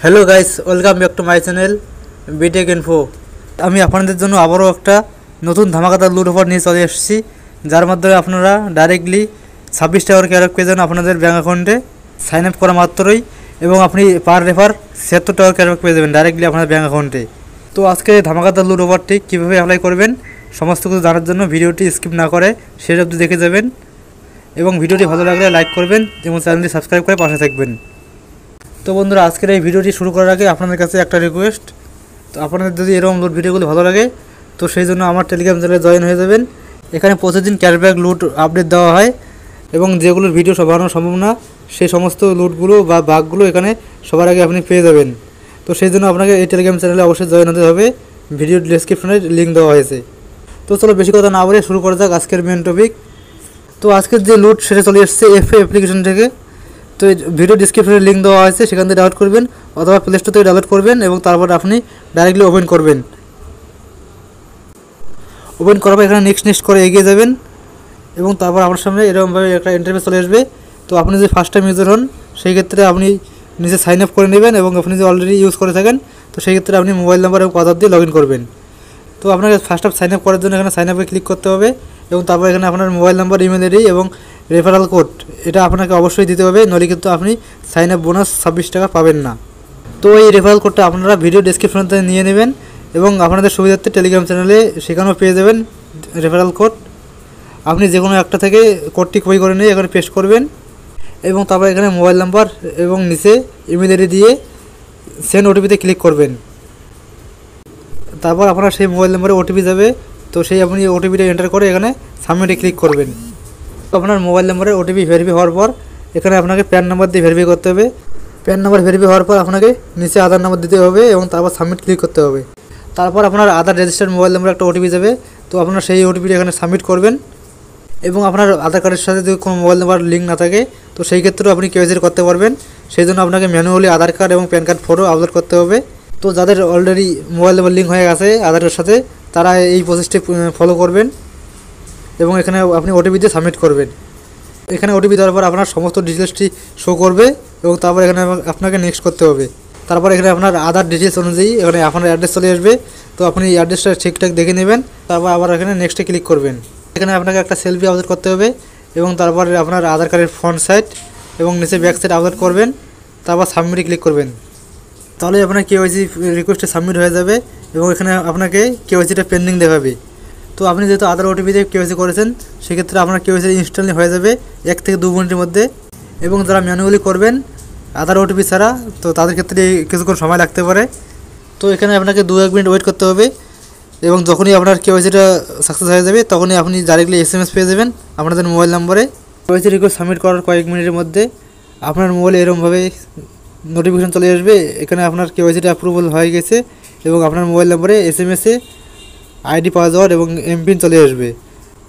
Hello guys, welcome back to my channel BTech Info. আমি আপনাদের জন্য আবারও একটা নতুন ধামাকাদার লুট অফার নিয়ে চলে এসেছি, যার মাধ্যমে আপনারা ডাইরেক্টলি 26 টাকার ক্যাশব্যাক পেয়ে যাবেন আপনাদের ব্যাঙ্ক অ্যাকাউন্টে সাইন আপ করা মাত্রই, এবং আপনি পার রেফার 76 টাকার ক্যাশব্যাক পেয়ে যাবেন ডাইরেক্টলি আপনার ব্যাঙ্ক অ্যাকাউন্টে। তো আজকে ধামাকাদার লুট অফারটি কীভাবে অ্যাপ্লাই করবেন সমস্ত কিছু জানার জন্য ভিডিওটি স্কিপ না করে শেষ অবধি দেখে যাবেন, এবং ভিডিওটি ভালো লাগলে লাইক করবেন এবং চ্যানেলটি সাবস্ক্রাইব করে পাশে থাকবেন। তো বন্ধুরা, আজকের এই ভিডিওটি শুরু করার আগে আপনাদের কাছে একটা রিকোয়েস্ট, তো আপনাদের যদি এরকম লুট ভিডিওগুলো ভালো লাগে তো সেই জন্য আমার টেলিগ্রাম চ্যানেলে জয়েন হয়ে যাবেন। এখানে প্রতিদিন ক্যাশব্যাক লুট আপডেট দেওয়া হয়, এবং যেগুলোর ভিডিও সব বানানো সম্ভব না সেই সমস্ত লুটগুলো বা বাগগুলো এখানে সবার আগে আপনি পেয়ে যাবেন। তো সেই জন্য আপনাকে এই টেলিগ্রাম চ্যানেলে অবশ্যই জয়েন হতে হবে, ভিডিও ডেসক্রিপশনে লিঙ্ক দেওয়া হয়েছে। তো চলো বেশি কথা না বলে শুরু করা যাক আজকের মেন টপিক। তো আজকের যে লুট সেটা চলে এসেছে এফএ অ্যাপ্লিকেশন থেকে। তো ভিডিও ডিসক্রিপশনে লিঙ্ক দেওয়া হয়েছে, সেখান থেকে ডাউনলোড করবেন অথবা প্লে স্টোর থেকে ডাউনলোড করবেন, এবং তারপর আপনি ডাইরেক্টলি ওপেন করবেন। ওপেন করার পর এখানে নেক্সট করে এগিয়ে যাবেন, এবং তারপর আপনার সামনে এরকমভাবে একটা ইন্টারফেস চলে আসবে। তো আপনি যদি ফার্স্ট টাইম ইউজার হন সেই ক্ষেত্রে আপনি নিজে সাইন আপ করে নেবেন, এবং আপনি যদি অলরেডি ইউজ করে থাকেন তো সেই ক্ষেত্রে আপনি মোবাইল নাম্বার এবং পাসওয়ার্ড দিয়ে লগ ইন করবেন। তো আপনাকে ফার্স্ট আপ সাইন আপ করার জন্য এখানে সাইন আপে ক্লিক করতে হবে, এবং তারপর এখানে আপনার মোবাইল নাম্বার, ইমেল আইডি এবং রেফারাল কোড এটা আপনাকে অবশ্যই দিতে হবে, নইলে কিন্তু আপনি সাইন আপ বোনাস 26 টাকা পাবেন না। তো এই রেফারাল কোডটা আপনারা ভিডিও ডেসক্রিপশনতে নিয়ে নেবেন, এবং আপনাদের সুবিধার্থে টেলিগ্রাম চ্যানেলে সেখানেও পেয়ে যাবেন রেফারাল কোড। আপনি যে কোনো একটা থেকে কোডটি কপি করে নিয়ে এখানে পেস্ট করবেন, এবং তারপর এখানে মোবাইল নাম্বার এবং নিচে ইমেল আইডি দিয়ে সেন্ড ওটিপিতে ক্লিক করবেন। তারপর আপনার সেই মোবাইল নাম্বারে ওটিপি যাবে, তো সেই আপনি ওটিপিটা এন্টার করে এখানে সাবমিটে ক্লিক করবেন। আপনার মোবাইল নাম্বারে ওটিপি ভেরিফাই হওয়ার পর এখানে আপনাকে প্যান নাম্বার দিয়ে ভেরিফাই করতে হবে। প্যান নাম্বার ভেরিফাই হওয়ার পর আপনাকে নিচে আধার নাম্বার দিতে হবে, এবং তারপর সাবমিট ক্লিক করতে হবে। তারপর আপনার আধার রেজিস্টার্ড মোবাইল নাম্বার একটা ওটিপি যাবে, তো আপনার সেই ওটিপিটা এখানে সাবমিট করবেন। এবং আপনার আধার কার্ডের সাথে যদি কোনো মোবাইল নাম্বার লিঙ্ক না থাকে তো সেই ক্ষেত্রেও আপনি কেওয়াইসি করতে পারবেন। সেই জন্য আপনাকে ম্যানুয়ালি আধার কার্ড এবং প্যান কার্ড ফটো আপলোড করতে হবে। তো যাদের অলরেডি মোবাইল নাম্বার লিঙ্ক হয়ে গেছে আধারের সাথে তারা এই প্রসেসটি ফলো করবেন, এবং এখানে আপনি ওটিপি দিয়ে সাবমিট করবেন। এখানে ওটিপি দেওয়ার পর আপনার সমস্ত ডিটেলসটি শো করবে, এবং তারপর এখানে আপনাকে নেক্সট করতে হবে। তারপর এখানে আপনার আধার ডিটেলস অনুযায়ী এখানে আপনার অ্যাড্রেস চলে আসবে, তো আপনি অ্যাড্রেসটা ঠিকঠাক দেখে নেবেন। তারপর আবার এখানে নেক্সটে ক্লিক করবেন। এখানে আপনাকে একটা সেলফি আপলোড করতে হবে, এবং তারপর আপনার আধার কার্ডের ফ্রন্ট সাইড এবং নিচে ব্যাক সাইড আপলোড করবেন। তারপর সাবমিটে ক্লিক করবেন, তাহলে আপনার কেওয়াইসি রিকোয়েস্টে সাবমিট হয়ে যাবে, এবং এখানে আপনাকে কেওয়াইসিটা পেন্ডিং দেখাবে। তো আপনি যেহেতু আধার ওটিপি দিয়ে কেওয়াইসি করেছেন সেক্ষেত্রে আপনার কেওয়াইসি ইনস্টলই হয়ে যাবে 1 থেকে 2 মিনিটের মধ্যে। এবং যারা ম্যানুয়ালি করবেন আধার ওটিপি ছাড়া তো তাদের ক্ষেত্রে কিছুক্ষণ সময় লাগতে পারে। তো এখানে আপনাকে 2-1 মিনিট ওয়েট করতে হবে, এবং যখনই আপনার কেওয়াইসিটা সাকসেস হয়ে যাবে তখনই আপনি ডাইরেক্টলি SMS পেয়ে যাবেন আপনাদের মোবাইল নম্বরে। কেওয়াইসি রিকোয়েস্ট সাবমিট করার কয়েক মিনিটের মধ্যে আপনার মোবাইলে এরকমভাবে নোটিফিকেশন চলে আসবে, এখানে আপনার কেওয়াইসিটা অ্যাপ্রুভাল হয়ে গেছে, এবং আপনার মোবাইল নম্বরে SMS-এ আইডি পাসওয়ার্ড এবং এমপিন চলে আসবে।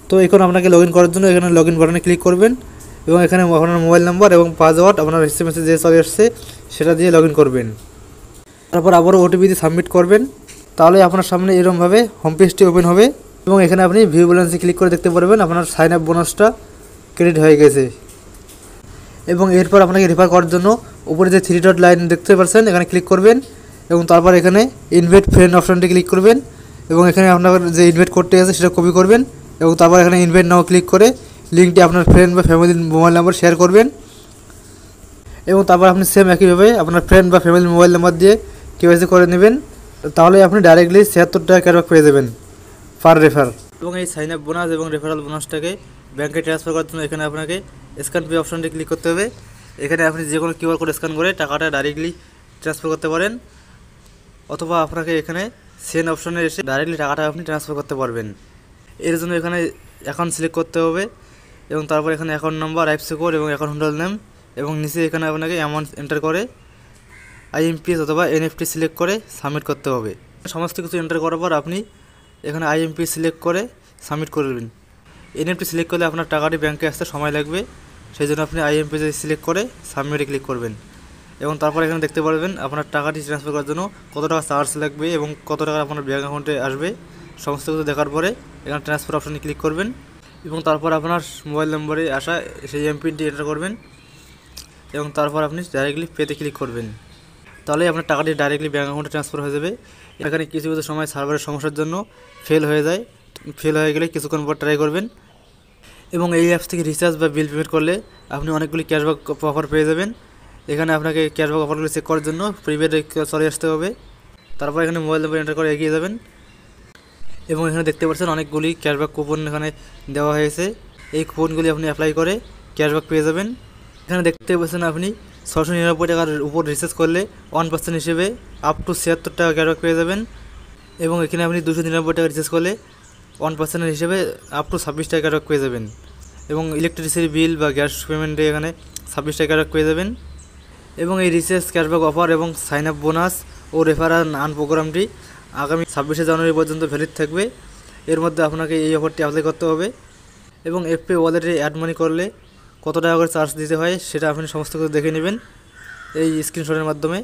তো এখন আপনাকে লগ ইন করার জন্য এখানে লগ ইন বাটনে ক্লিক করবেন, এবং এখানে আপনার মোবাইল নাম্বার এবং পাসওয়ার্ড আপনার SMS-এ যে চলে আসছে সেটা দিয়ে লগ ইন করবেন। তারপর আবারও ওটিপি দিয়ে সাবমিট করবেন, তাহলে আপনার সামনে এরকমভাবে হোম পেজটি ওপেন হবে, এবং এখানে আপনি ভিউ ব্যালেন্সে ক্লিক করে দেখতে পারবেন আপনার সাইন আপ বোনাসটা ক্রেডিট হয়ে গেছে। এবং এরপর আপনাকে রেফার করার জন্য উপরে যে 3 ডট লাইন দেখতে পাচ্ছেন এখানে ক্লিক করবেন, এবং তারপর এখানে ইনভাইট ফ্রেন্ড অপশনটি ক্লিক করবেন, এবং এখানে আপনার যে ইনভাইট কোডটি আছে সেটা কপি করবেন, এবং তারপর এখানে ইনভাইট নাও ক্লিক করে লিঙ্কটি আপনার ফ্রেন্ড বা ফ্যামিলির মোবাইল নাম্বার শেয়ার করবেন, এবং তারপর আপনি সেম একইভাবে আপনার ফ্রেন্ড বা ফ্যামিলির মোবাইল নাম্বার দিয়ে কেওয়াইসি করে নেবেন। তাহলে আপনি ডাইরেক্টলি 76 টাকা ক্যাশব্যাক পেয়ে যাবেন পার রেফার। এবং এই সাইন আপ বোনাস এবং রেফারাল বোনাসটাকে ব্যাংকে ট্রান্সফার করার জন্য এখানে আপনাকে স্ক্যান পে অপশনটি ক্লিক করতে হবে। এখানে আপনি যে কোনো QR কোড স্ক্যান করে টাকাটা ডাইরেক্টলি ট্রান্সফার করতে পারেন, অথবা আপনাকে এখানে সেন্ড অপশনে এসে ডাইরেক্টলি টাকাটা আপনি ট্রান্সফার করতে পারবেন। এর জন্য এখানে অ্যাকাউন্ট সিলেক্ট করতে হবে, এবং তারপর এখানে অ্যাকাউন্ট নাম্বার, আইএফএসসি কোড এবং অ্যাকাউন্ট হোল্ডার নেম, এবং নিচে এখানে আপনাকে অ্যামাউন্ট এন্টার করে IMPS অথবা NFT সিলেক্ট করে সাবমিট করতে হবে। সমস্ত কিছু এন্টার করার পর আপনি এখানে IMPS সিলেক্ট করে সাবমিট করবেন। NFT সিলেক্ট করলে আপনার টাকাটি ব্যাংকে আসতে সময় লাগবে, সেই জন্য আপনি IMPS সিলেক্ট করে সাবমিটে ক্লিক করবেন, এবং তারপর এখানে দেখতে পারবেন আপনার টাকাটি ট্রান্সফার করার জন্য কত টাকা চার্জ লাগবে এবং কত টাকা আপনার ব্যাঙ্ক অ্যাকাউন্টে আসবে। সমস্ত কিছু দেখার পরে এখানে ট্রান্সফার অপশানে ক্লিক করবেন, এবং তারপর আপনার মোবাইল নম্বরে আসা সেই এমপিনটি এন্টার করবেন, এবং তারপর আপনি ডাইরেক্টলি পেতে ক্লিক করবেন। তাহলে আপনার টাকাটি ডাইরেক্টলি ব্যাঙ্ক অ্যাকাউন্টে ট্রান্সফার হয়ে যাবে। এখানে কিছু কিছু সময় সার্ভারের সমস্যার জন্য ফেল হয়ে যায়। ফেল হয়ে গেলে কিছুক্ষণ পর ট্রাই করবেন। এবং এই অ্যাপস থেকে রিচার্জ বা বিল পেমেন্ট করলে আপনি অনেকগুলি ক্যাশব্যাক অফার পেয়ে যাবেন। এখানে আপনাকে ক্যাশব্যাক অফারগুলি চেক করার জন্য প্রিপেড চলে আসতে হবে। তারপর এখানে মোবাইল নাম্বার এন্টার করে এগিয়ে যাবেন এবং এখানে দেখতে পাচ্ছেন অনেকগুলি ক্যাশব্যাক কুপন এখানে দেওয়া হয়েছে। এই কুপনগুলি আপনি অ্যাপ্লাই করে ক্যাশব্যাক পেয়ে যাবেন। এখানে দেখতে পাচ্ছেন আপনি 699 টাকার উপর রিচার্জ করলে 1% হিসেবে আপ টু 76 টাকা ক্যাশব্যাক পেয়ে যাবেন। এবং এখানে আপনি 299 টাকা রিচার্জ করলে 1% হিসেবে আপ টু 26 টাকা ক্যাশব্যাক পেয়ে যাবেন। এবং ইলেকট্রিসিটি বিল বা গ্যাস পেমেন্টে এখানে 26 টাকা ক্যাশব্যাক পেয়ে যাবেন। এবং এই রিচার্জ ক্যাশব্যাক অফার এবং সাইন আপ বোনাস ও রেফারাল আর্ন প্রোগ্রামটি আগামী 26শে জানুয়ারি পর্যন্ত ভ্যালিড থাকবে। এর মধ্যে আপনাকে এই অফারটি অ্যাপ্লাই করতে হবে এবং এফপে ওয়ালেটে অ্যাড মানি করলে কত টাকা করে চার্জ দিতে হয় সেটা আপনি সমস্ত কিছু দেখে নেবেন এই স্ক্রিনশটের মাধ্যমে।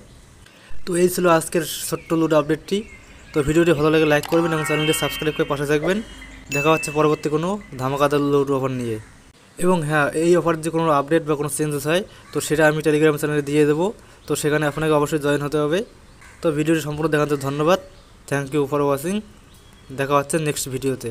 তো এই ছিল আজকের ছোট্ট লুড আপডেটটি। তো ভিডিওটি ভালো লাগে লাইক করবেন এবং চ্যানেলটি সাবস্ক্রাইব করে পাশে থাকবেন। দেখা হচ্ছে পরবর্তী কোনো ধামাকাদার লুড অফার নিয়ে। এবং হ্যাঁ, এই অফার যে কোনো আপডেট বা কোনো চেঞ্জেস হয় তো সেটা আমি টেলিগ্রাম চ্যানেলে দিয়ে দেবো। তো সেখানে আপনাকে অবশ্যই জয়েন হতে হবে। তো ভিডিওটি সম্পূর্ণ দেখার জন্য ধন্যবাদ। Thank you for watching. দেখা হচ্ছে নেক্সট ভিডিওতে।